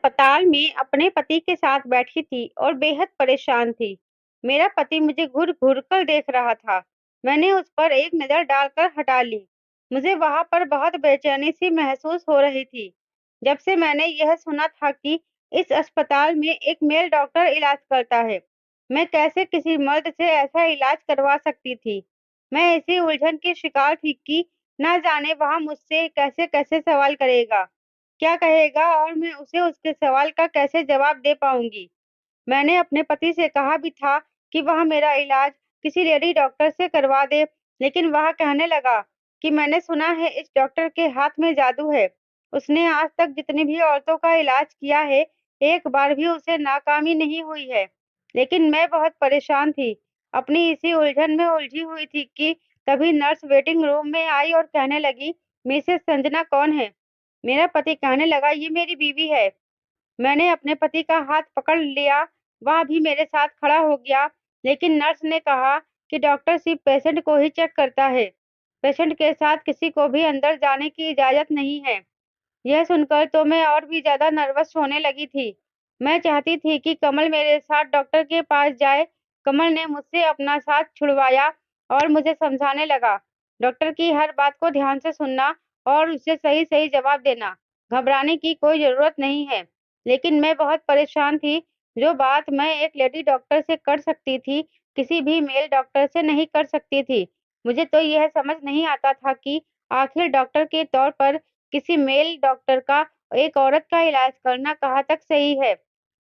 अस्पताल में अपने पति के साथ बैठी थी और बेहद परेशान थी। मेरा पति मुझे घूर-घूर कर देख रहा था। मैंने उस पर एक नज़र डालकर हटा ली। मुझे वहाँ पर बहुत बेचैनी सी महसूस हो रही थी। जब से मैंने यह सुना था कि इस अस्पताल में एक मेल डॉक्टर इलाज करता है, मैं कैसे किसी मर्द से ऐसा इलाज करवा सकती थी। मैं इसी उलझन की शिकार थी कि ना जाने वहाँ मुझसे कैसे-कैसे सवाल करेगा। क्या कहेगा और मैं उसे उसके सवाल का कैसे जवाब दे पाऊँगी? मैंने अपने पति से कहा भी था कि वह मेरा इलाज किसी लेडी डॉक्टर से करवा दे, लेकिन वह कहने लगा कि मैंने सुना है इस डॉक्टर के हाथ में जादू है। उसने आज तक जितनी भी औरतों का इलाज किया है, एक बार भी उसे नाकामी नहीं हुई है। लेकिन मैं बहुत परेशान थी, अपनी इसी उलझन में उलझी हुई थी कि तभी नर्स वेटिंग रूम में आई और कहने लगी, मिसेज़ संजना कौन है? मेरा पति कहने लगा, ये मेरी बीवी है। मैंने अपने पति का हाथ पकड़ लिया, वह भी मेरे साथ खड़ा हो गया, लेकिन नर्स ने कहा कि डॉक्टर सिर्फ पेशेंट को ही चेक करता है। पेशेंट के साथ किसी को भी अंदर जाने की इजाज़त नहीं है। यह सुनकर तो मैं और भी ज़्यादा नर्वस होने लगी थी। मैं चाहती थी कि कमल मेरे साथ डॉक्टर के पास जाए। कमल ने मुझसे अपना साथ छुड़वाया और मुझे समझाने लगा, डॉक्टर की हर बात को ध्यान से सुनना और उसे सही-सही जवाब देना। घबराने की कोई ज़रूरत नहीं है। लेकिन मैं बहुत परेशान थी, जो बात मैं एक लेडी डॉक्टर से कर सकती थी, किसी भी मेल डॉक्टर से नहीं कर सकती थी। मुझे तो यह समझ नहीं आता था कि आखिर डॉक्टर के तौर पर किसी मेल डॉक्टर का एक औरत का इलाज करना कहाँ तक सही है।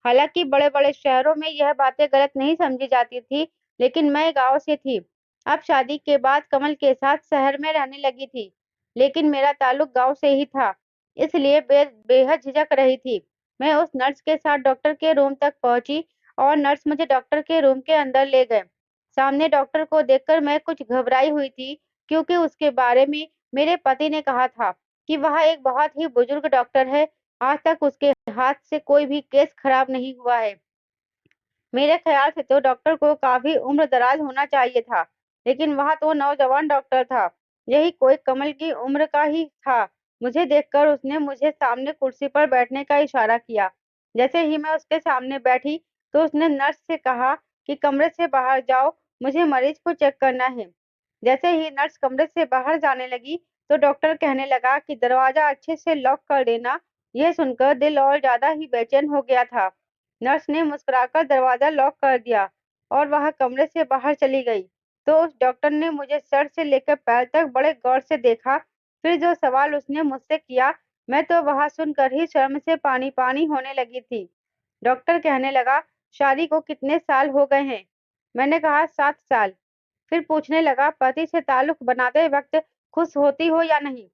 हालाँकि बड़े-बड़े शहरों में यह बातें गलत नहीं समझी जाती थी, लेकिन मैं गाँव से थी। अब शादी के बाद कमल के साथ शहर में रहने लगी थी, लेकिन मेरा ताल्लुक गाँव से ही था, इसलिए बेहद झिझक रही थी। मैं उस नर्स के साथ डॉक्टर के रूम तक पहुँची और नर्स मुझे डॉक्टर के रूम के अंदर ले गए। सामने डॉक्टर को देखकर मैं कुछ घबराई हुई थी, क्योंकि उसके बारे में मेरे पति ने कहा था कि वह एक बहुत ही बुजुर्ग डॉक्टर है, आज तक उसके हाथ से कोई भी केस खराब नहीं हुआ है। मेरे ख्याल से तो डॉक्टर को काफ़ी उम्र-दराज़ होना चाहिए था, लेकिन वह तो नौजवान डॉक्टर था। यही कोई कमल की उम्र का ही था। मुझे देखकर उसने मुझे सामने कुर्सी पर बैठने का इशारा किया। जैसे ही मैं उसके सामने बैठी, तो उसने नर्स से कहा कि कमरे से बाहर जाओ, मुझे मरीज़ को चेक करना है। जैसे ही नर्स कमरे से बाहर जाने लगी, तो डॉक्टर कहने लगा कि दरवाज़ा अच्छे से लॉक कर देना। यह सुनकर दिल और ज़्यादा ही बेचैन हो गया था। नर्स ने मुस्कुराकर दरवाज़ा लॉक कर दिया और वह कमरे से बाहर चली गई। तो उस डॉक्टर ने मुझे सर से लेकर पैर तक बड़े गौर से देखा। फिर जो सवाल उसने मुझसे किया, मैं तो वह सुनकर ही शर्म से पानी-पानी होने लगी थी। डॉक्टर कहने लगा, शादी को कितने साल हो गए हैं? मैंने कहा 7 साल। फिर पूछने लगा, पति से ताल्लुक बनाते वक़्त खुश होती हो या नहीं?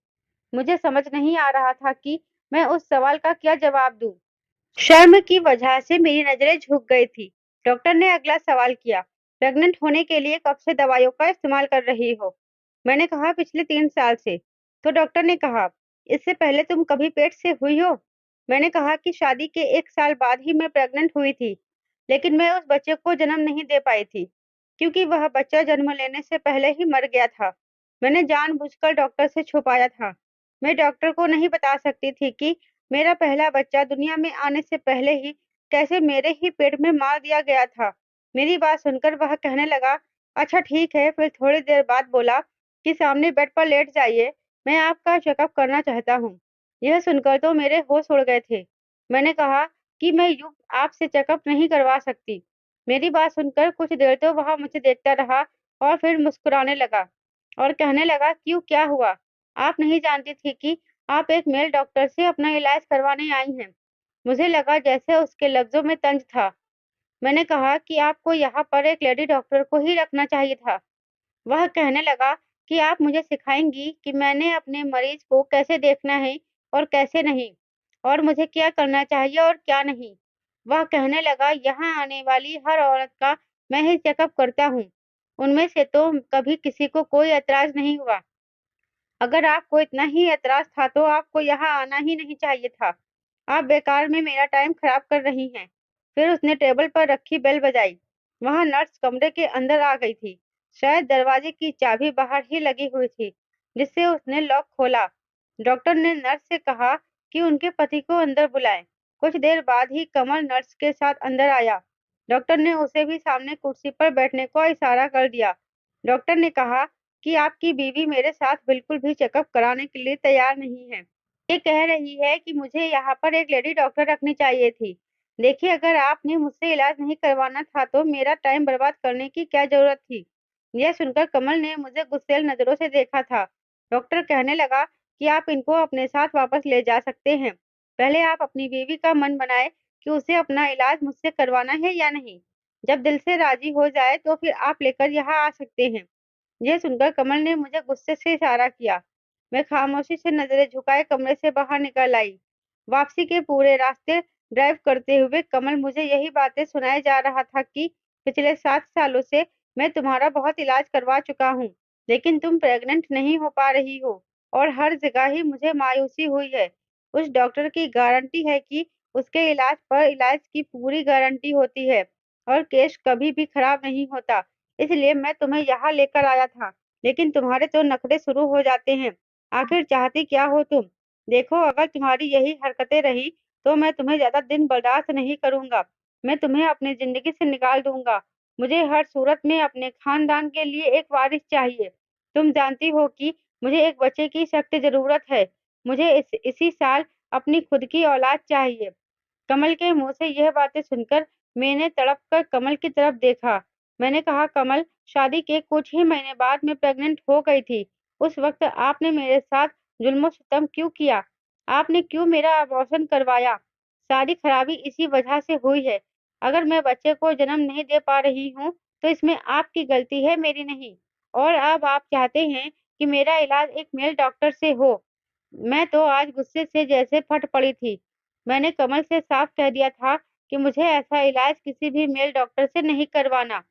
मुझे समझ नहीं आ रहा था कि मैं उस सवाल का क्या जवाब दूँ। शर्म की वजह से मेरी नज़रें झुक गई थी। डॉक्टर ने अगला सवाल किया, प्रेग्नेंट होने के लिए कब से दवाइयों का इस्तेमाल कर रही हो? मैंने कहा पिछले 3 साल से। तो डॉक्टर ने कहा, इससे पहले तुम कभी पेट से हुई हो? मैंने कहा कि शादी के 1 साल बाद ही मैं प्रेग्नेंट हुई थी, लेकिन मैं उस बच्चे को जन्म नहीं दे पाई थी, क्योंकि वह बच्चा जन्म लेने से पहले ही मर गया था। मैंने जानबूझकर डॉक्टर से छुपाया था। मैं डॉक्टर को नहीं बता सकती थी कि मेरा पहला बच्चा दुनिया में आने से पहले ही कैसे मेरे ही पेट में मार दिया गया था। मेरी बात सुनकर वह कहने लगा, अच्छा ठीक है, फिर थोड़ी देर बाद बोला कि सामने बेड पर लेट जाइए, मैं आपका चेकअप करना चाहता हूँ। यह सुनकर तो मेरे होश उड़ गए थे। मैंने कहा कि मैं यूँ आपसे चेकअप नहीं करवा सकती। मेरी बात सुनकर कुछ देर तो वह मुझे देखता रहा और फिर मुस्कुराने लगा और कहने लगा, क्यों क्या हुआ? आप नहीं जानती थी कि आप एक मेल डॉक्टर से अपना इलाज करवाने आई हैं। मुझे लगा जैसे उसके लफ्ज़ों में तंज था। मैंने कहा कि आपको यहाँ पर एक लेडी डॉक्टर को ही रखना चाहिए था। वह कहने लगा कि आप मुझे सिखाएँगी कि मैंने अपने मरीज़ को कैसे देखना है और कैसे नहीं, और मुझे क्या करना चाहिए और क्या नहीं। वह कहने लगा, यहाँ आने वाली हर औरत का मैं ही चेकअप करता हूँ। उनमें से तो कभी किसी को कोई ऐतराज़ नहीं हुआ। अगर आपको इतना ही ऐतराज़ था तो आपको यहाँ आना ही नहीं चाहिए था। आप बेकार में मेरा टाइम खराब कर रही हैं। फिर उसने टेबल पर रखी बेल बजाई। वहाँ नर्स कमरे के अंदर आ गई थी। शायद दरवाजे की चाबी बाहर ही लगी हुई थी, जिससे उसने लॉक खोला। डॉक्टर ने नर्स से कहा कि उनके पति को अंदर बुलाएं। कुछ देर बाद ही कमल नर्स के साथ अंदर आया। डॉक्टर ने उसे भी सामने कुर्सी पर बैठने को इशारा कर दिया। डॉक्टर ने कहा कि आपकी बीवी मेरे साथ बिल्कुल भी चेकअप कराने के लिए तैयार नहीं है। ये कह रही है कि मुझे यहाँ पर एक लेडी डॉक्टर रखनी चाहिए थी। देखिए, अगर आपने मुझसे इलाज नहीं करवाना था तो मेरा टाइम बर्बाद करने की क्या जरूरत थी। यह सुनकर कमल ने मुझे गुस्सैल नजरों से देखा था। डॉक्टर कहने लगा कि आप इनको अपने साथ वापस ले जा सकते हैं। पहले आप अपनी बीवी का मन बनाए कि उसे अपना इलाज मुझसे करवाना है या नहीं। जब दिल से राजी हो जाए तो फिर आप लेकर यहाँ आ सकते हैं। यह सुनकर कमल ने मुझे गुस्से से इशारा किया। मैं खामोशी से नजरें झुकाए कमरे से बाहर निकल आई। वापसी के पूरे रास्ते ड्राइव करते हुए कमल मुझे यही बातें सुनाए जा रहा था कि पिछले 7 सालों से मैं तुम्हारा बहुत इलाज करवा चुका हूँ, लेकिन तुम प्रेग्नेंट नहीं हो पा रही हो और हर जगह ही मुझे मायूसी हुई है। उस डॉक्टर की गारंटी है कि उसके इलाज पर इलाज की पूरी गारंटी होती है और केस कभी भी खराब नहीं होता। इसलिए मैं तुम्हें यहाँ लेकर आया था, लेकिन तुम्हारे तो नखरे शुरू हो जाते हैं। आखिर चाहती क्या हो तुम? देखो, अगर तुम्हारी यही हरकतें रही तो मैं तुम्हें ज्यादा दिन बर्दाश्त नहीं करूंगा। मैं तुम्हें अपनी जिंदगी से निकाल दूंगा। मुझे हर सूरत में अपने खानदान के लिए एक वारिस चाहिए। तुम जानती हो कि मुझे एक बच्चे की सख्त जरूरत है। मुझे इसी साल अपनी खुद की औलाद चाहिए। कमल के मुंह से यह बातें सुनकर मैंने तड़प कर कमल की तरफ देखा। मैंने कहा, कमल, शादी के कुछ ही महीने बाद मैं प्रेग्नेंट हो गई थी। उस वक्त आपने मेरे साथ जुल्म सितम क्यों किया? आपने क्यों मेरा अबॉर्शन करवाया? सारी खराबी इसी वजह से हुई है। अगर मैं बच्चे को जन्म नहीं दे पा रही हूँ तो इसमें आपकी गलती है, मेरी नहीं। और अब आप चाहते हैं कि मेरा इलाज एक मेल डॉक्टर से हो। मैं तो आज गुस्से से जैसे फट पड़ी थी। मैंने कमल से साफ कह दिया था कि मुझे ऐसा इलाज किसी भी मेल डॉक्टर से नहीं करवाना।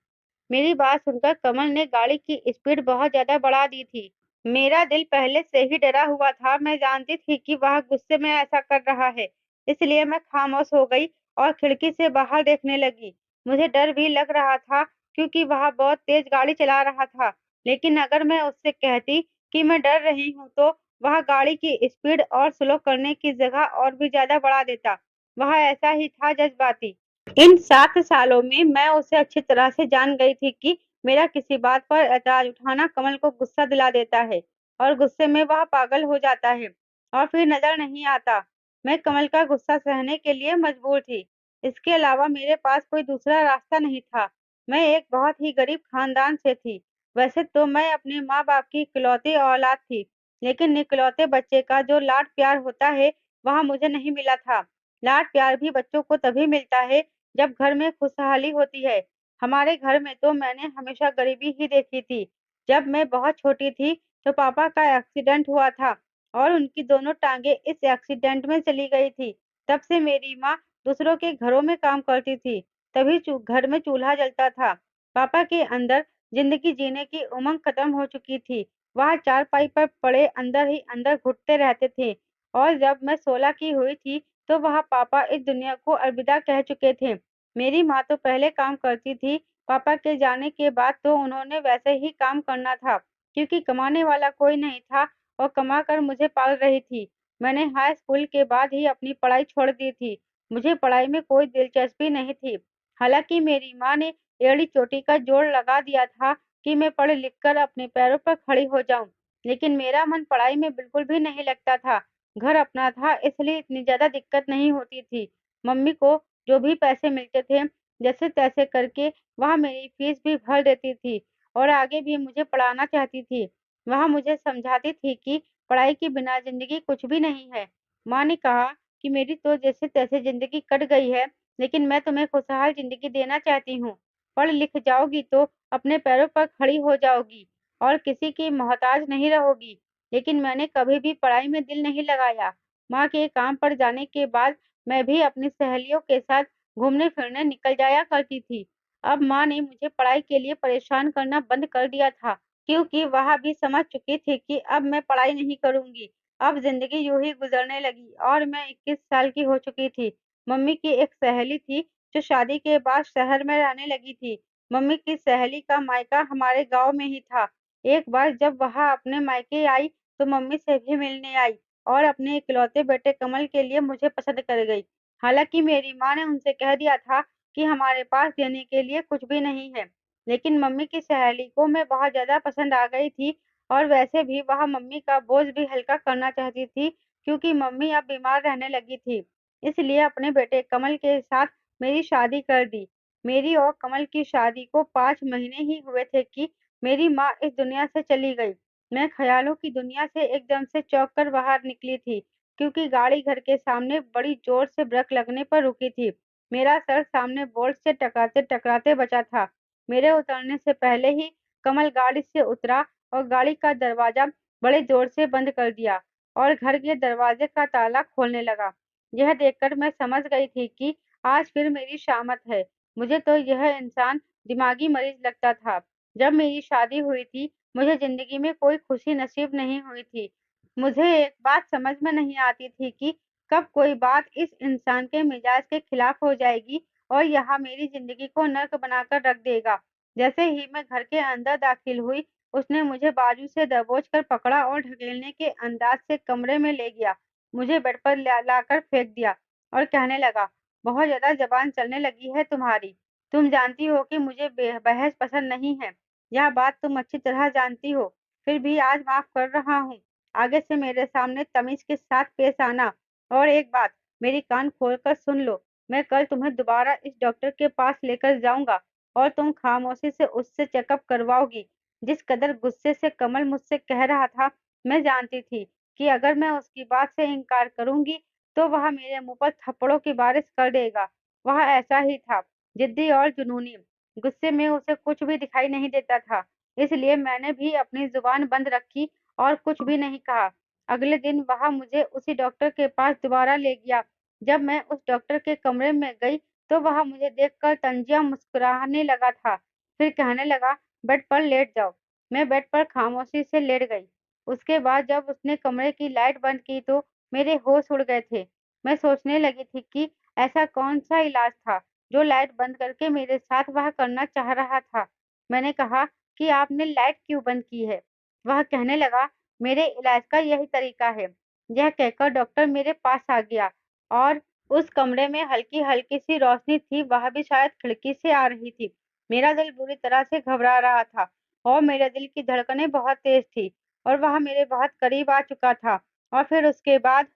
मेरी बात सुनकर कमल ने गाड़ी की स्पीड बहुत ज्यादा बढ़ा दी थी। मेरा दिल पहले से ही डरा हुआ था। मैं जानती थी कि वह गुस्से में ऐसा कर रहा है, इसलिए मैं खामोश हो गई और खिड़की से बाहर देखने लगी। मुझे डर भी लग रहा था क्योंकि वह बहुत तेज गाड़ी चला रहा था। लेकिन अगर मैं उससे कहती कि मैं डर रही हूँ तो वह गाड़ी की स्पीड और स्लो करने की जगह और भी ज्यादा बढ़ा देता। वह ऐसा ही था, जज्बाती। इन 7 सालों में मैं उसे अच्छी तरह से जान गई थी कि मेरा किसी बात पर ऐतराज उठाना कमल को गुस्सा दिला देता है और गुस्से में वह पागल हो जाता है और फिर नजर नहीं आता। मैं कमल का गुस्सा सहने के लिए मजबूर थी। इसके अलावा मेरे पास कोई दूसरा रास्ता नहीं था। मैं एक बहुत ही गरीब खानदान से थी। वैसे तो मैं अपने माँ बाप की इकलौती औलाद थी, लेकिन इकलौते बच्चे का जो लाड प्यार होता है वह मुझे नहीं मिला था। लाड प्यार भी बच्चों को तभी मिलता है जब घर में खुशहाली होती है। हमारे घर में तो मैंने हमेशा गरीबी ही देखी थी। जब मैं बहुत छोटी थी तो पापा का एक्सीडेंट हुआ था और उनकी दोनों टांगे इस एक्सीडेंट में चली गई थी। तब से मेरी माँ दूसरों के घरों में काम करती थी, तभी घर में चूल्हा जलता था। पापा के अंदर जिंदगी जीने की उमंग खत्म हो चुकी थी। वह चारपाई पर पड़े अंदर ही अंदर घुटते रहते थे। और जब मैं 16 की हुई थी तो वह पापा इस दुनिया को अलविदा कह चुके थे। मेरी माँ तो पहले काम करती थी। पापा के जाने के बाद तो उन्होंने वैसे ही काम करना था, क्योंकि कमाने वाला कोई नहीं था और कमा कर मुझे पाल रही थी। मैंने हाई स्कूल के बाद ही अपनी पढ़ाई छोड़ दी थी। मुझे पढ़ाई में कोई दिलचस्पी नहीं थी। हालांकि मेरी माँ ने एड़ी चोटी का जोड़ लगा दिया था कि मैं पढ़ लिख कर अपने पैरों पर खड़ी हो जाऊं, लेकिन मेरा मन पढ़ाई में बिल्कुल भी नहीं लगता था। घर अपना था इसलिए इतनी ज्यादा दिक्कत नहीं होती थी। मम्मी को जो भी पैसे मिलते थे जैसे तैसे करके वह मेरी फीस भी भर देती थी और आगे भी मुझे पढ़ाना चाहती थी। वह मुझे समझाती थी कि पढ़ाई के बिना जिंदगी कुछ भी नहीं है। माँ ने कहा कि मेरी तो जैसे तैसे जिंदगी कट गई है, लेकिन मैं तुम्हें खुशहाल जिंदगी देना चाहती हूँ। पढ़ लिख जाओगी तो अपने पैरों पर खड़ी हो जाओगी और किसी की मोहताज नहीं रहोगी। लेकिन मैंने कभी भी पढ़ाई में दिल नहीं लगाया। माँ के काम पर जाने के बाद मैं भी अपनी सहेलियों के साथ घूमने फिरने निकल जाया करती थी। अब माँ ने मुझे पढ़ाई के लिए परेशान करना बंद कर दिया था, क्योंकि वह भी समझ चुकी थी कि अब मैं पढ़ाई नहीं करूंगी। अब जिंदगी यूं ही गुजरने लगी और मैं 21 साल की हो चुकी थी। मम्मी की एक सहेली थी जो शादी के बाद शहर में रहने लगी थी। मम्मी की सहेली का मायका हमारे गांव में ही था। एक बार जब वह अपने मायके आई तो मम्मी से भी मिलने आई और अपने इकलौते बेटे कमल के लिए मुझे पसंद कर गई। हालांकि मेरी माँ ने उनसे कह दिया था कि हमारे पास देने के लिए कुछ भी नहीं है। लेकिन मम्मी की सहेली को मैं बहुत ज्यादा पसंद आ गई थी और वैसे भी वह मम्मी का बोझ भी हल्का करना चाहती थी क्योंकि मम्मी अब बीमार रहने लगी थी। इसलिए अपने बेटे कमल के साथ मेरी शादी कर दी। मेरी और कमल की शादी को 5 महीने ही हुए थे कि मेरी माँ इस दुनिया से चली गई। मैं ख्यालों की दुनिया से एकदम से चौंक कर बाहर निकली थी क्योंकि गाड़ी घर के सामने बड़ी जोर से ब्रेक लगने पर रुकी थी। मेरा सर सामने बोल्ट से टकराते-टकराते बचा था। मेरे उतरने से पहले ही कमल गाड़ी से उतरा और गाड़ी का दरवाजा बड़े जोर से बंद कर दिया और घर के दरवाजे का ताला खोलने लगा। यह देखकर मैं समझ गई थी कि आज फिर मेरी शामत है। मुझे तो यह इंसान दिमागी मरीज लगता था। जब मेरी शादी हुई थी, मुझे जिंदगी में कोई खुशी नसीब नहीं हुई थी। मुझे एक बात समझ में नहीं आती थी कि कब कोई बात इस इंसान के मिजाज के खिलाफ हो जाएगी और यहाँ मेरी जिंदगी को नर्क बनाकर रख देगा। जैसे ही मैं घर के अंदर दाखिल हुई, उसने मुझे बाजू से दबोच कर पकड़ा और ढकेलने के अंदाज से कमरे में ले गया। मुझे बेड पर लाकर फेंक दिया और कहने लगा, बहुत ज्यादा जबान चलने लगी है तुम्हारी। तुम जानती हो कि मुझे बहस पसंद नहीं है। यह बात तुम अच्छी तरह जानती हो। फिर भी आज माफ कर रहा हूँ। आगे से मेरे सामने तमीज के साथ पेश आना। और एक बात, मेरी कान खोलकर सुन लो। मैं कल तुम्हें दोबारा इस डॉक्टर के पास लेकर जाऊंगा और तुम खामोशी से उससे चेकअप करवाओगी। जिस कदर गुस्से से कमल मुझसे कह रहा था, मैं जानती थी कि अगर मैं उसकी बात से इनकार करूंगी तो वह मेरे मुंह पर थप्पड़ों की बारिश कर देगा। वह ऐसा ही था, जिद्दी और जुनूनी। गुस्से में उसे कुछ भी दिखाई नहीं देता था। इसलिए मैंने भी अपनी जुबान बंद रखी और कुछ भी नहीं कहा। अगले दिन वह मुझे उसी डॉक्टर के पास दोबारा ले गया। जब मैं उस डॉक्टर के कमरे में गई, तो वह मुझे देखकर तंजिया मुस्कुराने लगा था। फिर कहने लगा, बेड पर लेट जाओ। मैं बेड पर खामोशी से लेट गई। उसके बाद जब उसने कमरे की लाइट बंद की तो मेरे होश उड़ गए थे। मैं सोचने लगी थी कि ऐसा कौन सा इलाज था जो लाइट बंद करके मेरे साथ वह करना चाह रहा था। मैंने कहा कि आपने लाइट क्यों बंद की है? वह कहने लगा, मेरे इलाज का यही तरीका है। यह कहकर डॉक्टर मेरे पास आ गया और उस कमरे में हल्की हल्की सी रोशनी थी, वह भी शायद खिड़की से आ रही थी। मेरा दिल बुरी तरह से घबरा रहा था और मेरे दिल की धड़कनें बहुत तेज थी और वह मेरे बहुत करीब आ चुका था। और फिर उसके बाद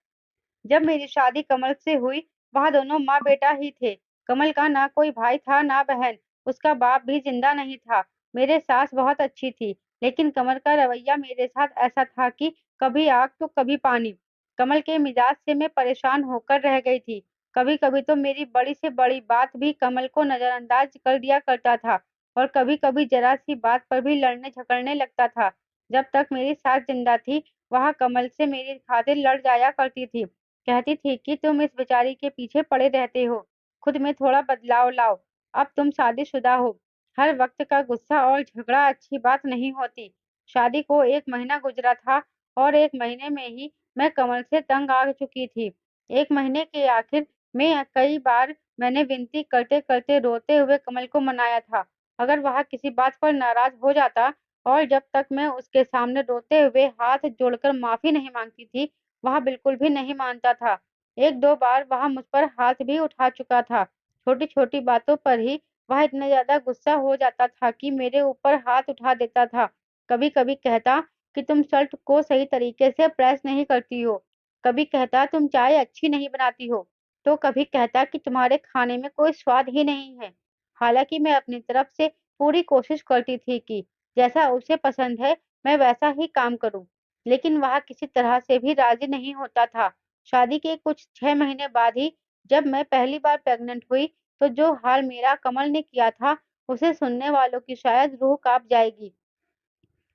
जब मेरी शादी कमल से हुई, वहाँ दोनों माँ-बेटा ही थे। कमल का ना कोई भाई था ना बहन, उसका बाप भी जिंदा नहीं था। मेरे सास बहुत अच्छी थी, लेकिन कमल का रवैया मेरे साथ ऐसा था कि कभी आग तो कभी पानी। कमल के मिजाज से मैं परेशान होकर रह गई थी। कभी-कभी तो मेरी बड़ी से बड़ी बात भी कमल को नजरअंदाज कर दिया करता था और कभी-कभी जरा सी बात पर भी लड़ने झगड़ने लगता था। जब तक मेरी सास जिंदा थी, वह कमल से मेरी खातिर लड़ जाया करती थी। कहती थी कि तुम इस बेचारी के पीछे पड़े रहते हो, खुद में थोड़ा बदलाव लाओ। अब तुम शादीशुदा हो। हर वक्त का गुस्सा और झगड़ा अच्छी बात नहीं होती। शादी को 1 महीना गुजरा था और 1 महीने में ही मैं कमल से तंग आ चुकी थी। 1 महीने के आखिर में कई बार मैंने विनती करते करते रोते हुए कमल को मनाया था। अगर वह किसी बात पर नाराज हो जाता और जब तक मैं उसके सामने रोते हुए हाथ जोड़कर माफी नहीं मांगती थी, वह बिल्कुल भी नहीं मानता था। 1-2 बार वह मुझ पर हाथ भी उठा चुका था। छोटी-छोटी बातों पर ही वह इतना ज़्यादा गुस्सा हो जाता था कि मेरे ऊपर हाथ उठा देता था। कभी-कभी कहता कि तुम शर्ट को सही तरीके से प्रेस नहीं करती हो। कभी कहता तुम चाय अच्छी नहीं बनाती हो। तो कभी कहता कि तुम्हारे खाने में कोई स्वाद ही नहीं है। हालाँकि मैं अपनी तरफ से पूरी कोशिश करती थी कि जैसा उसे पसंद है, मैं वैसा ही काम करूँ। लेकिन वह किसी तरह से भी राज़ी नहीं होता था। शादी के कुछ 6 महीने बाद ही जब मैं पहली बार प्रेग्नेंट हुई, तो जो हाल मेरा कमल ने किया था, उसे सुनने वालों की शायद रूह काँप जाएगी।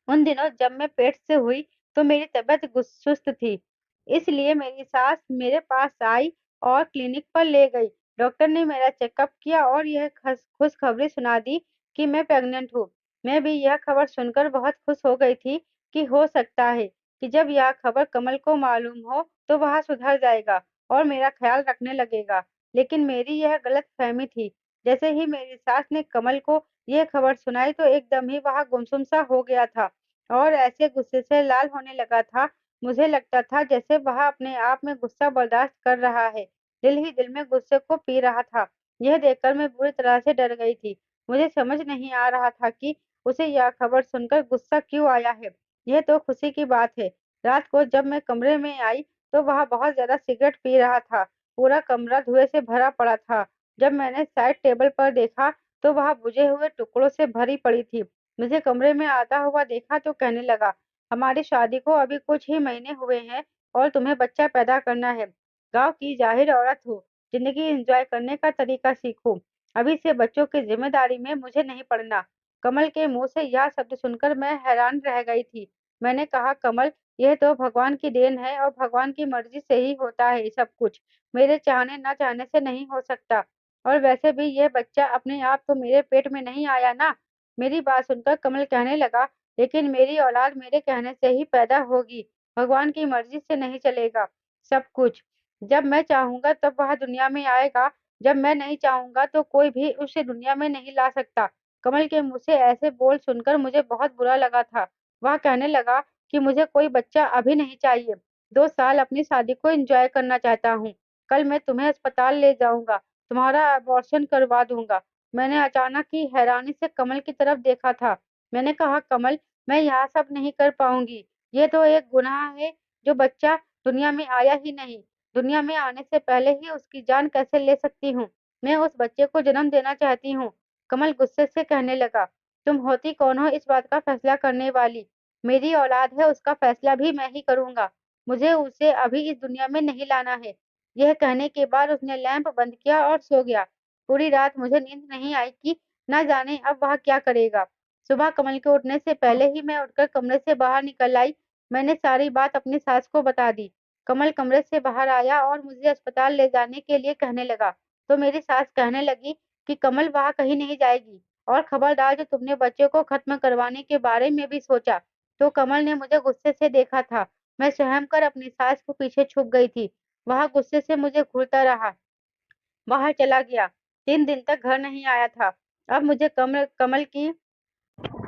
उन दिनों जब मैं पेट से हुई, तो मेरी तबीयत सुस्त थी। इसलिए मेरी सास मेरे पास आई और क्लिनिक पर ले गई। डॉक्टर ने मेरा चेकअप किया और यह खुशखबरी सुना दी कि मैं प्रेग्नेंट हूँ। मैं भी यह खबर सुनकर बहुत खुश हो गई थी कि हो सकता है कि जब यह खबर कमल को मालूम हो, तो वह सुधर जाएगा और मेरा ख्याल रखने लगेगा। लेकिन मेरी यह गलतफ़हमी थी। जैसे ही मेरी सास ने कमल को यह खबर सुनाई तो एकदम ही वह गुमसुम सा हो गया था और ऐसे गुस्से से लाल होने लगा था, मुझे लगता था जैसे वह अपने आप में गुस्सा बर्दाश्त कर रहा है। दिल ही दिल में गुस्से को पी रहा था। यह देखकर मैं बुरी तरह से डर गई थी। मुझे समझ नहीं आ रहा था कि उसे यह खबर सुनकर गुस्सा क्यों आया है। यह तो खुशी की बात है। रात को जब मैं कमरे में आई तो वह बहुत ज्यादा सिगरेट पी रहा था। पूरा कमरा धुएं से भरा पड़ा था। जब मैंने साइड टेबल पर देखा तो वह बुझे हुए टुकड़ों से भरी पड़ी थी। मुझे कमरे में आता हुआ देखा तो कहने लगा, हमारी शादी को अभी कुछ ही महीने हुए हैं और तुम्हें बच्चा पैदा करना है। गांव की जाहिर औरत हो, जिंदगी एंजॉय करने का तरीका सीखो। अभी से बच्चों की जिम्मेदारी में मुझे नहीं पड़ना। कमल के मुंह से यह शब्द सुनकर मैं हैरान रह गई थी। मैंने कहा, कमल, यह तो भगवान की देन है और भगवान की मर्जी से ही होता है सब कुछ। मेरे चाहने न चाहने से नहीं हो सकता। और वैसे भी यह बच्चा अपने आप तो मेरे पेट में नहीं आया ना। मेरी बात सुनकर कमल कहने लगा, लेकिन मेरी औलाद मेरे कहने से ही पैदा होगी। भगवान की मर्जी से नहीं चलेगा सब कुछ। जब मैं चाहूंगा तब वह दुनिया में आएगा। जब मैं नहीं चाहूंगा तो कोई भी उसे दुनिया में नहीं ला सकता। कमल के मुंह से ऐसे बोल सुनकर मुझे बहुत बुरा लगा था। वह कहने लगा कि मुझे कोई बच्चा अभी नहीं चाहिए। 2 साल अपनी शादी को एंजॉय करना चाहता हूँ। कल मैं तुम्हें अस्पताल ले जाऊंगा। तुम्हारा अबॉर्शन करवा दूंगा। मैंने अचानक ही हैरानी से कमल की तरफ देखा था। मैंने कहा, कमल, मैं यह सब नहीं कर पाऊंगी। ये तो एक गुनाह है। जो बच्चा दुनिया में आया ही नहीं, दुनिया में आने से पहले ही उसकी जान कैसे ले सकती हूँ। मैं उस बच्चे को जन्म देना चाहती हूँ। कमल गुस्से से कहने लगा, तुम होती कौन हो इस बात का फैसला करने वाली। मेरी औलाद है, उसका फैसला भी मैं ही करूंगा। मुझे उसे अभी इस दुनिया में नहीं लाना है। यह कहने के बाद उसने लैंप बंद किया और सो गया। पूरी रात मुझे नींद नहीं आई कि न जाने अब वह क्या करेगा। सुबह कमल के उठने से पहले ही मैं उठकर कमरे से बाहर निकल आई। मैंने सारी बात अपनी सास को बता दी। कमल कमरे से बाहर आया और मुझे अस्पताल ले जाने के लिए कहने लगा। तो मेरी सास कहने लगी कि कमल वहां कहीं नहीं जाएगी और खबरदार, जो तुमने बच्चे को खत्म करवाने के बारे में भी सोचा तो। कमल ने मुझे गुस्से से देखा था। मैं सहम कर अपनी सास को पीछे छुप गई थी। वह गुस्से से मुझे घूरता रहा, बाहर चला गया। 3 दिन तक घर नहीं आया था। अब मुझे कमल कमल की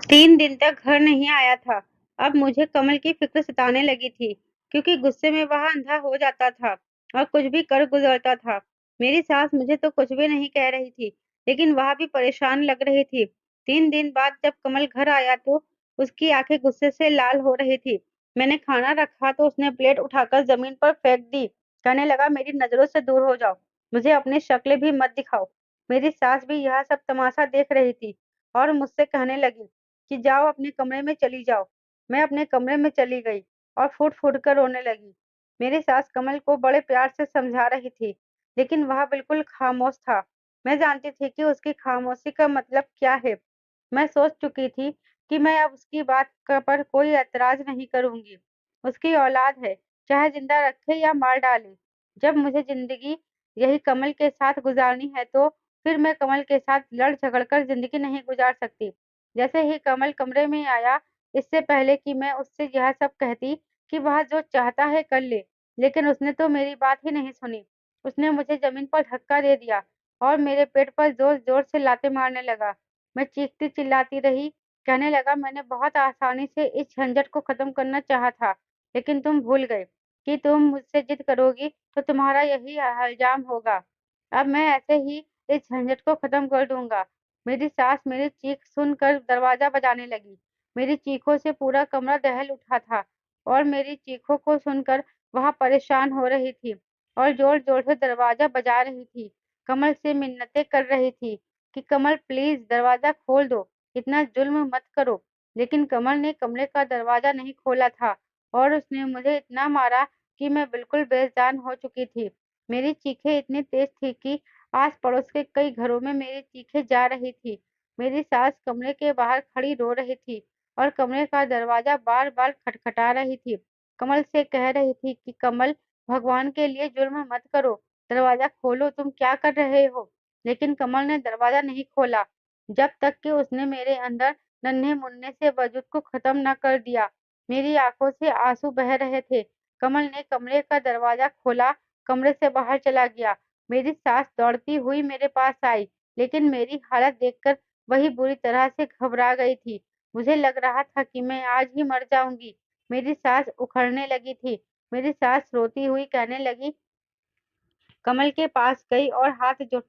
3 दिन तक घर नहीं आया था। अब मुझे कमल की फिक्र सताने लगी थी, क्योंकि गुस्से में वह अंधा हो जाता था और कुछ भी कर गुजरता था। मेरी सास मुझे तो कुछ भी नहीं कह रही थी, लेकिन वह भी परेशान लग रही थी। 3 दिन बाद जब कमल घर आया तो उसकी आंखें गुस्से से लाल हो रही थी। मैंने खाना रखा तो उसने प्लेट उठाकर जमीन पर फेंक दी। कहने लगा, मेरी नजरों से दूर हो जाओ। मुझे अपनी शक्लें भी मत दिखाओ। मेरी सास भी यह सब तमाशा देख रही थी और मुझसे कहने लगी कि जाओ अपने कमरे में चली जाओ। मैं अपने कमरे में चली गई और फूट फूट कर रोने लगी। मेरी सास कमल को बड़े प्यार से समझा रही थी, लेकिन वह बिल्कुल खामोश था। मैं जानती थी कि उसकी खामोशी का मतलब क्या है। मैं सोच चुकी थी कि मैं अब उसकी बात पर कोई ऐतराज नहीं करूंगी। उसकी औलाद है, चाहे जिंदा रखे या मार डाले। जब मुझे जिंदगी यही कमल के साथ गुजारनी है तो फिर मैं कमल के साथ लड़ झगड़ कर जिंदगी नहीं गुजार सकती। जैसे ही कमल कमरे में आया, इससे पहले कि मैं उससे यह सब कहती कि वह जो चाहता है कर ले, लेकिन उसने तो मेरी बात ही नहीं सुनी। उसने मुझे जमीन पर धक्का दे दिया और मेरे पेट पर जोर जोर से लाते मारने लगा। मैं चीखती चिल्लाती रही। कहने लगा, मैंने बहुत आसानी से इस झंझट को खत्म करना चाहा था, लेकिन तुम भूल गए कि तुम मुझसे जिद करोगी तो तुम्हारा यही इल्जाम होगा। अब मैं ऐसे ही इस झंझट को खत्म कर दूंगा। मेरी सास मेरी चीख सुनकर दरवाजा बजाने लगी। मेरी चीखों से पूरा कमरा दहल उठा था और मेरी चीखों को सुनकर वह परेशान हो रही थी और जोर जोर से दरवाजा बजा रही थी। कमल से मिन्नतें कर रही थी कि कमल, प्लीज दरवाजा खोल दो, इतना जुल्म मत करो। लेकिन कमल ने कमरे का दरवाजा नहीं खोला था और उसने मुझे इतना मारा कि मैं बिल्कुल बेजान हो चुकी थी। मेरी चीखें इतनी तेज थी कि आस पड़ोस के कई घरों में मेरी चीखें जा रही थी। मेरी सास कमरे के बाहर खड़ी रो रही थी और कमरे का दरवाजा बार बार खटखटा रही थी। कमल से कह रही थी कि कमल, भगवान के लिए जुल्म मत करो, दरवाजा खोलो, तुम क्या कर रहे हो। लेकिन कमल ने दरवाजा नहीं खोला जब तक कि उसने मेरे अंदर नन्हे मुन्ने से वजूद को खत्म न कर दिया। मेरी आंखों से आंसू बह रहे थे। कमल ने कमरे का दरवाजा खोला, कमरे से बाहर चला गया। मेरी सास दौड़ती हुई मेरे पास आई, लेकिन मेरी हालत देखकर वही बुरी तरह से घबरा गई थी। मुझे लग रहा था कि मैं आज ही मर जाऊंगी। मेरी सास उखड़ने लगी थी। मेरी सास रोती हुई कहने लगी कमल के पास गई और हाथ जोड़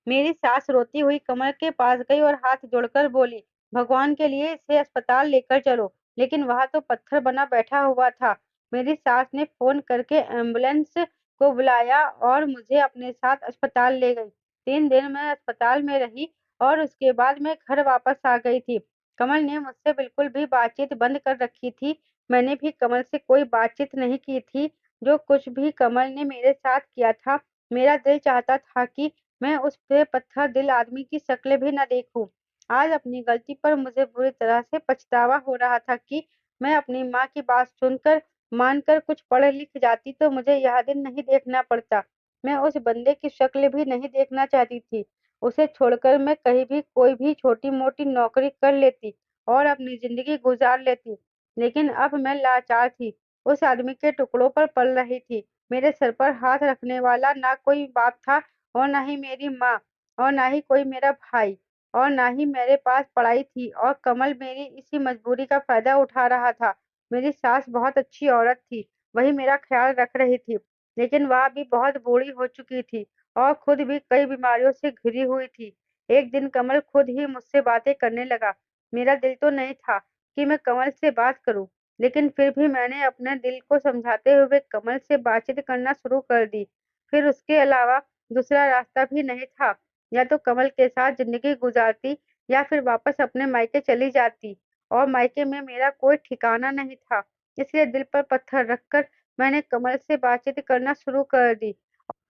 मेरी सास रोती हुई कमल के पास गई और हाथ जोड़कर बोली, भगवान के लिए इसे अस्पताल लेकर चलो। लेकिन वहां तो पत्थर बना बैठा हुआ था। मेरी सास ने फोन करके एम्बुलेंस को बुलाया और मुझे अपने साथ अस्पताल ले गई। 3 दिन मैं अस्पताल में रही और उसके बाद मैं घर वापस आ गई थी। कमल ने मुझसे बिल्कुल भी बातचीत बंद कर रखी थी। मैंने भी कमल से कोई बातचीत नहीं की थी। जो कुछ भी कमल ने मेरे साथ किया था, मेरा दिल चाहता था कि मैं उस बेपत्थर दिल आदमी की शक्ल भी न देखूं। आज अपनी गलती पर मुझे बुरी तरह से पछतावा हो रहा था कि मैं अपनी माँ की बात सुनकर मानकर कुछ पढ़ लिख जाती तो मुझे यह दिन नहीं देखना पड़ता। मैं उस बंदे की शक्ल भी नहीं देखना चाहती थी। उसे छोड़कर मैं कहीं भी कोई भी छोटी-मोटी नौकरी कर लेती और अपनी जिंदगी गुजार लेती। लेकिन अब मैं लाचार थी, उस आदमी के टुकड़ों पर पल रही थी। मेरे सर पर हाथ रखने वाला ना कोई बाप था और ना ही मेरी माँ और ना ही कोई मेरा भाई और ना ही मेरे पास पढ़ाई थी और कमल मेरी इसी मजबूरी का फायदा उठा रहा था। मेरी सास बहुत अच्छी औरत थी, वही मेरा ख्याल रख रही थी, लेकिन वह भी बहुत बूढ़ी हो चुकी थी और खुद भी कई बीमारियों से घिरी हुई थी। एक दिन कमल खुद ही मुझसे बातें करने लगा। मेरा दिल तो नहीं था कि मैं कमल से बात करूं, लेकिन फिर भी मैंने अपने दिल को समझाते हुए कमल से बातचीत करना शुरू कर दी। फिर उसके अलावा दूसरा रास्ता भी नहीं था। या तो कमल के साथ जिंदगी गुजारती या फिर वापस अपने मायके चली जाती और मायके में मेरा कोई ठिकाना नहीं था। इसलिए दिल पर पत्थर रखकर मैंने कमल से बातचीत करना शुरू कर दी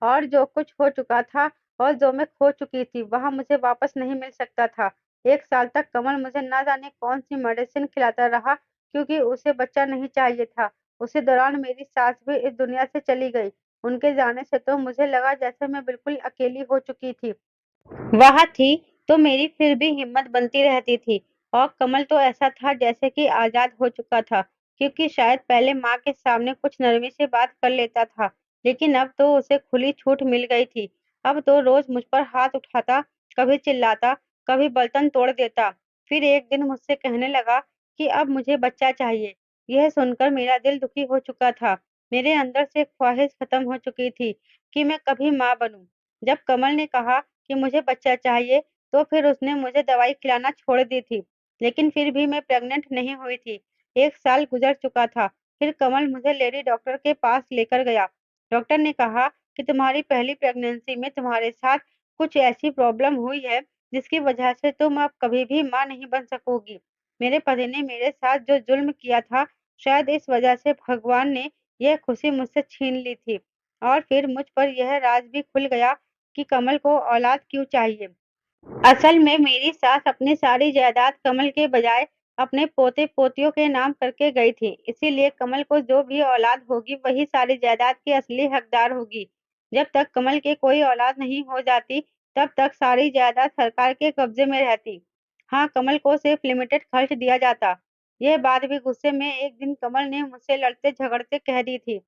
और जो कुछ हो चुका था और जो मैं खो चुकी थी, वह मुझे वापस नहीं मिल सकता था। 1 साल तक कमल मुझे ना जाने कौन-सी मेडिसिन खिलाता रहा क्योंकि उसे बच्चा नहीं चाहिए था। उसी दौरान मेरी सास भी इस दुनिया से चली गई। उनके जाने से तो मुझे लगा जैसे मैं बिल्कुल अकेली हो चुकी थी। वह थी तो मेरी फिर भी हिम्मत बनती रहती थी और कमल तो ऐसा था जैसे कि आजाद हो चुका था क्योंकि शायद पहले माँ के सामने कुछ नरमी से बात कर लेता था, लेकिन अब तो उसे खुली छूट मिल गई थी। अब तो रोज मुझ पर हाथ उठाता, कभी चिल्लाता, कभी बर्तन तोड़ देता। फिर एक दिन मुझसे कहने लगा कि अब मुझे बच्चा चाहिए। यह सुनकर मेरा दिल दुखी हो चुका था। मेरे अंदर से ख्वाहिश खत्म हो चुकी थी कि मैं कभी माँ बनूं। जब कमल ने कहा कि मुझे बच्चा चाहिए, तो फिर उसने मुझे दवाई खिलाना छोड़ दी थी। लेकिन फिर भी मैं प्रेग्नेंट नहीं हुई थी। 1 साल गुजर चुका था। फिर कमल मुझे लेडी डॉक्टर के पास लेकर गया। डॉक्टर ने कहा कि तुम्हारी पहली प्रेगनेंसी में तुम्हारे साथ कुछ ऐसी प्रॉब्लम हुई है, जिसकी वजह से तुम अब कभी भी माँ नहीं बन सकोगी। मेरे पति ने मेरे साथ जो जुल्म किया था, शायद इस वजह से भगवान ने यह खुशी मुझसे छीन ली थी। और फिर मुझ पर यह राज भी खुल गया कि कमल को औलाद क्यों चाहिए। असल में मेरी सास अपनी सारी जायदाद कमल के बजाय अपने पोते-पोतियों के नाम करके गई थी। इसीलिए कमल को जो भी औलाद होगी वही सारी जायदाद की असली हकदार होगी। जब तक कमल के कोई औलाद नहीं हो जाती, तब तक सारी जायदाद सरकार के कब्जे में रहती। हाँ, कमल को सिर्फ लिमिटेड खर्च दिया जाता। यह बात भी गुस्से में एक दिन कमल ने मुझसे लड़ते-झगड़ते कह दी थी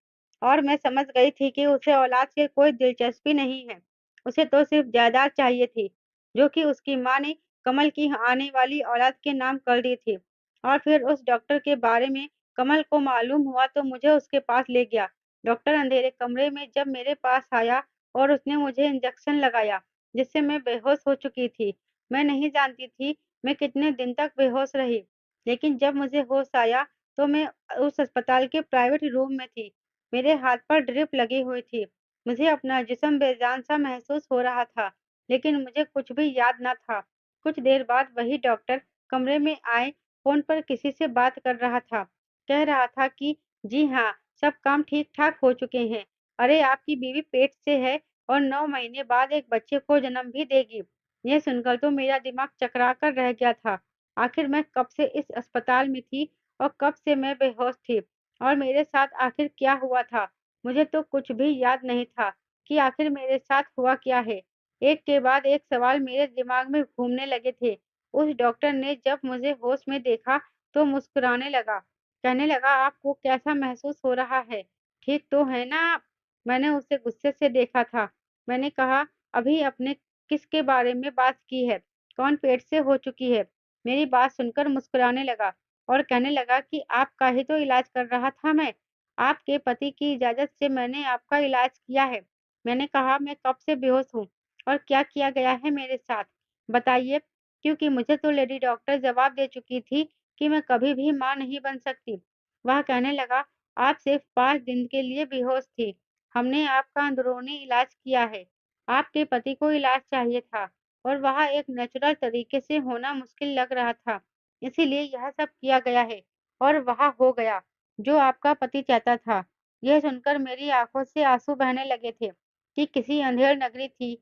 और मैं समझ गई थी कि उसे औलाद से कोई दिलचस्पी नहीं है। उसे तो सिर्फ जायदाद चाहिए थी, जो कि उसकी माँ ने कमल की आने वाली औलाद के नाम कर दी थी। और फिर उस डॉक्टर के बारे में कमल को मालूम हुआ तो मुझे उसके पास ले गया। डॉक्टर अंधेरे कमरे में जब मेरे पास आया और उसने मुझे इंजेक्शन लगाया, जिससे मैं बेहोश हो चुकी थी। मैं नहीं जानती थी मैं कितने दिन तक बेहोश रही, लेकिन जब मुझे होश आया तो मैं उस अस्पताल के प्राइवेट रूम में थी। मेरे हाथ पर ड्रिप लगी हुई थी। मुझे अपना जिस्म बेजान सा महसूस हो रहा था, लेकिन मुझे कुछ भी याद न था। कुछ देर बाद वही डॉक्टर कमरे में आए, फ़ोन पर किसी से बात कर रहा था। कह रहा था कि जी हाँ, सब काम ठीक-ठाक हो चुके हैं। अरे आपकी बीवी पेट से है और 9 महीने बाद एक बच्चे को जन्म भी देगी। यह सुनकर तो मेरा दिमाग चकरा कर रह गया था। आखिर मैं कब से इस अस्पताल में थी और कब से मैं बेहोश थी और मेरे साथ आखिर क्या हुआ था? मुझे तो कुछ भी याद नहीं था कि आखिर मेरे साथ हुआ क्या है। एक के बाद एक सवाल मेरे दिमाग में घूमने लगे थे। उस डॉक्टर ने जब मुझे होश में देखा तो मुस्कुराने लगा। कहने लगा आपको कैसा महसूस हो रहा है? ठीक तो है ना आप? मैंने उसे गुस्से से देखा था। मैंने कहा अभी आपने किसके बारे में बात की है? कौन पेट से हो चुकी है? मेरी बात सुनकर मुस्कुराने लगा और कहने लगा कि आपका ही तो इलाज कर रहा था मैं। आपके पति की इजाज़त से मैंने आपका इलाज किया है। मैंने कहा, मैं कब से बेहोश हूँ और क्या किया गया है मेरे साथ? बताइए, क्योंकि मुझे तो लेडी डॉक्टर जवाब दे चुकी थी कि मैं कभी भी माँ नहीं बन सकती। वह कहने लगा, आप सिर्फ 5 दिन के लिए बेहोश थी। हमने आपका अंदरूनी इलाज किया है। आपके पति को इलाज चाहिए था और वह एक नेचुरल तरीके से होना मुश्किल लग रहा था। इसीलिए यह सब किया गया है और वह हो गया, जो आपका पति चाहता था। यह सुनकर मेरी आँखों से आँसू बहने लगे थे कि किसी अंधेर नगरी थी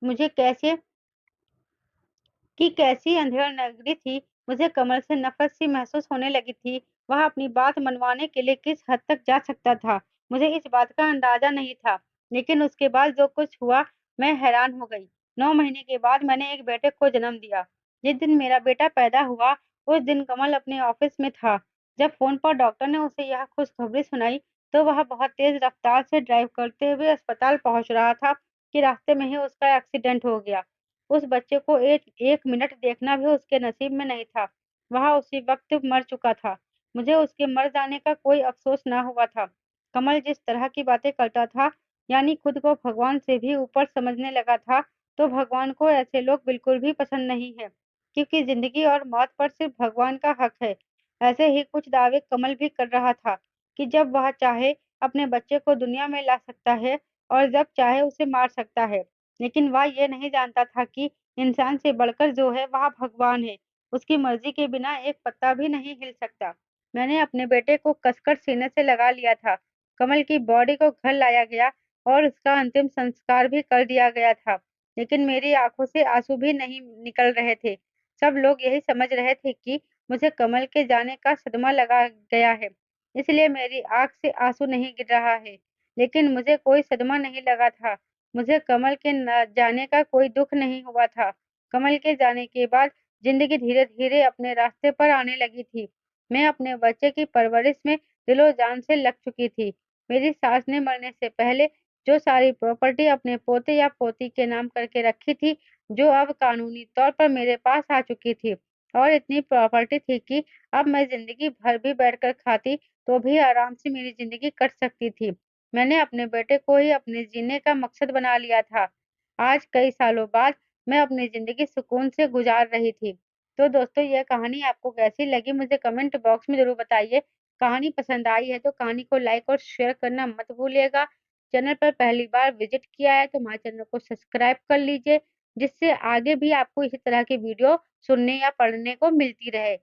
मुझे कैसे कि कैसी अंधेर नगरी थी, मुझे कमल से नफ़रत सी महसूस होने लगी थी। वह अपनी बात मनवाने के लिए किस हद तक जा सकता था, मुझे इस बात का अंदाज़ा नहीं था। लेकिन उसके बाद जो कुछ हुआ, मैं हैरान हो गई। 9 महीने के बाद मैंने एक बेटे को जन्म दिया। जिस दिन मेरा बेटा पैदा हुआ, उस दिन कमल अपने ऑफ़िस में था। जब फ़ोन पर डॉक्टर ने उसे यह खुशखबरी सुनाई, तो वह बहुत तेज़ रफ़्तार से ड्राइव करते हुए अस्पताल पहुँच रहा था कि रास्ते में ही उसका एक्सीडेंट हो गया। उस बच्चे को एक 1 मिनट देखना भी उसके नसीब में नहीं था। वह उसी वक़्त मर चुका था। मुझे उसके मर जाने का कोई अफ़सोस ना हुआ था। कमल जिस तरह की बातें करता था, यानी खुद को भगवान से भी ऊपर समझने लगा था, तो भगवान को ऐसे लोग बिल्कुल भी पसंद नहीं है, क्योंकि ज़िंदगी और मौत पर सिर्फ़ भगवान का हक है। ऐसे ही कुछ दावे कमल भी कर रहा था कि जब वह चाहे अपने बच्चे को दुनिया में ला सकता है और जब चाहे उसे मार सकता है। लेकिन वह ये नहीं जानता था कि इंसान से बढ़कर जो है वह भगवान है। उसकी मर्ज़ी के बिना एक पत्ता भी नहीं हिल सकता। मैंने अपने बेटे को कसकर सीने से लगा लिया था। कमल की बॉडी को घर लाया गया और उसका अंतिम संस्कार भी कर दिया गया था। लेकिन मेरी आँखों से आँसू भी नहीं निकल रहे थे। सब लोग यही समझ रहे थे कि मुझे कमल के जाने का सदमा लगा गया है, इसलिए मेरी आँख से आँसू नहीं गिर रहा है। लेकिन मुझे कोई सदमा नहीं लगा था। मुझे कमल के न जाने का कोई दुःख नहीं हुआ था। कमल के जाने के बाद ज़िंदगी धीरे-धीरे अपने रास्ते पर आने लगी थी। मैं अपने बच्चे की परवरिश में दिलो-जान से लग चुकी थी। मेरी सास ने मरने से पहले जो सारी प्रॉपर्टी अपने पोते या पोती के नाम करके रखी थी, जो अब कानूनी तौर पर मेरे पास आ चुकी थी और इतनी प्रॉपर्टी थी कि अब मैं ज़िंदगी भर भी बैठकर खाती, तो भी आराम से मेरी ज़िंदगी कट सकती थी। मैंने अपने बेटे को ही अपने जीने का मकसद बना लिया था। आज कई सालों बाद मैं अपनी ज़िंदगी सुकून से गुज़ार रही थी। तो दोस्तों, यह कहानी आपको कैसी लगी मुझे कमेंट बॉक्स में ज़रूर बताइए। कहानी पसंद आई है तो कहानी को लाइक और शेयर करना मत भूलिएगा। चैनल पर पहली बार विज़िट किया है तो हमारे चैनल को सब्सक्राइब कर लीजिए, जिससे आगे भी आपको इसी तरह की वीडियो सुनने या पढ़ने को मिलती रहे।